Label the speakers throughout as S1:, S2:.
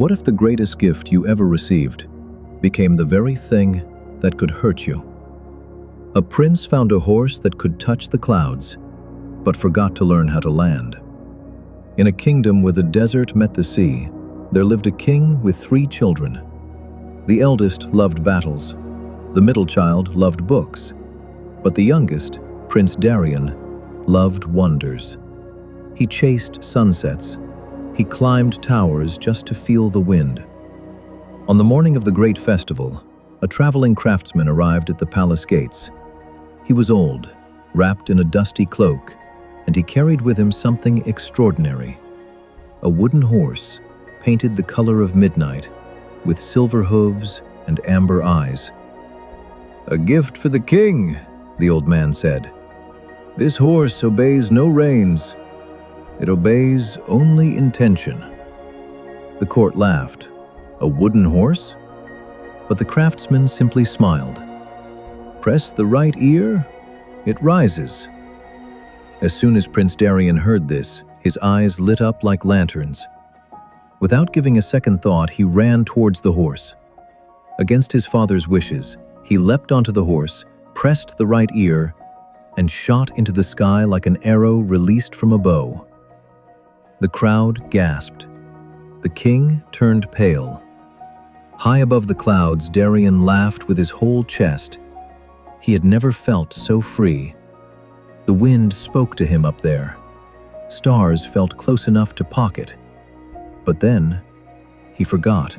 S1: What if the greatest gift you ever received became the very thing that could hurt you? A prince found a horse that could touch the clouds, but forgot to learn how to land. In a kingdom where the desert met the sea, there lived a king with 3 children. The eldest loved battles, the middle child loved books, but the youngest, Prince Darian, loved wonders. He chased sunsets. He climbed towers just to feel the wind. On the morning of the great festival, a traveling craftsman arrived at the palace gates. He was old, wrapped in a dusty cloak, and he carried with him something extraordinary. A wooden horse, painted the color of midnight, with silver hooves and amber eyes. "A gift for the king," the old man said. "This horse obeys no reins. It obeys only intention." The court laughed. A wooden horse? But the craftsman simply smiled. "Press the right ear, it rises." As soon as Prince Darian heard this, his eyes lit up like lanterns. Without giving a second thought, he ran towards the horse. Against his father's wishes, he leapt onto the horse, pressed the right ear, and shot into the sky like an arrow released from a bow. The crowd gasped. The king turned pale. High above the clouds, Darian laughed with his whole chest. He had never felt so free. The wind spoke to him up there. Stars felt close enough to pocket. But then, he forgot.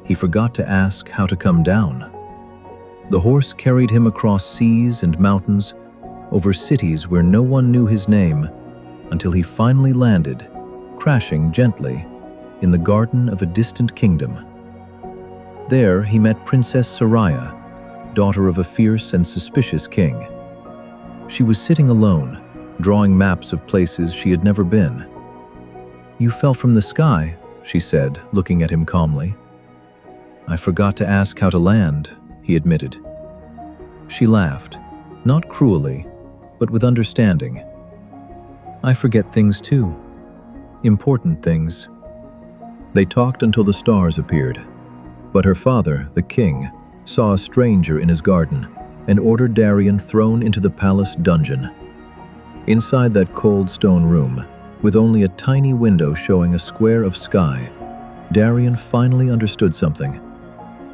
S1: He forgot to ask how to come down. The horse carried him across seas and mountains, over cities where no one knew his name, until he finally landed, crashing gently, in the garden of a distant kingdom. There he met Princess Soraya, daughter of a fierce and suspicious king. She was sitting alone, drawing maps of places she had never been. "You fell from the sky," she said, looking at him calmly. "I forgot to ask how to land," he admitted. She laughed, not cruelly, but with understanding. "I forget things too. Important things." They talked until the stars appeared. But her father, the king, saw a stranger in his garden and ordered Darian thrown into the palace dungeon. Inside that cold stone room, with only a tiny window showing a square of sky, Darian finally understood something.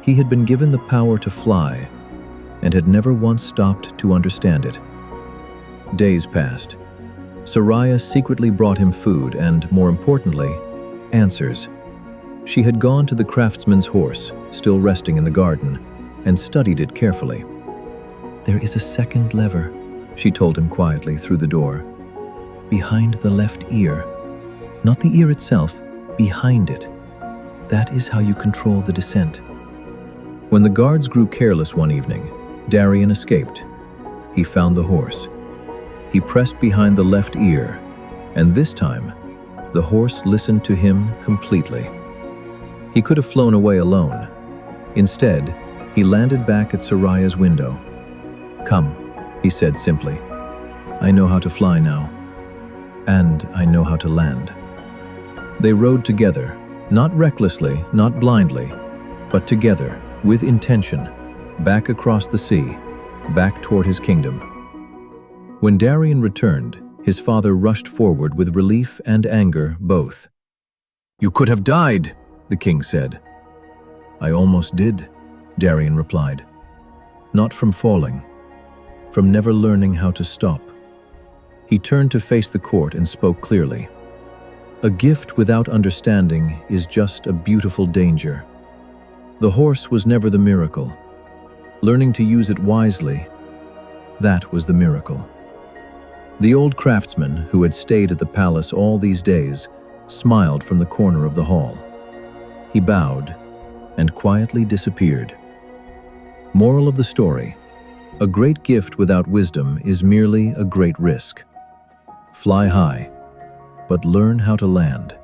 S1: He had been given the power to fly and had never once stopped to understand it. Days passed. Soraya secretly brought him food and, more importantly, answers. She had gone to the craftsman's horse, still resting in the garden, and studied it carefully. "There is a second lever," she told him quietly through the door. "Behind the left ear. Not the ear itself, behind it. That is how you control the descent." When the guards grew careless one evening, Darian escaped. He found the horse. He pressed behind the left ear, and this time, the horse listened to him completely. He could have flown away alone. Instead, he landed back at Soraya's window. "Come," he said simply. "I know how to fly now. And I know how to land." They rode together, not recklessly, not blindly, but together, with intention, back across the sea, back toward his kingdom. When Darian returned, his father rushed forward with relief and anger both. "You could have died," the king said. "I almost did," Darian replied. "Not from falling, from never learning how to stop." He turned to face the court and spoke clearly. "A gift without understanding is just a beautiful danger. The horse was never the miracle. Learning to use it wisely, that was the miracle." The old craftsman, who had stayed at the palace all these days, smiled from the corner of the hall. He bowed and quietly disappeared. Moral of the story: a great gift without wisdom is merely a great risk. Fly high, but learn how to land.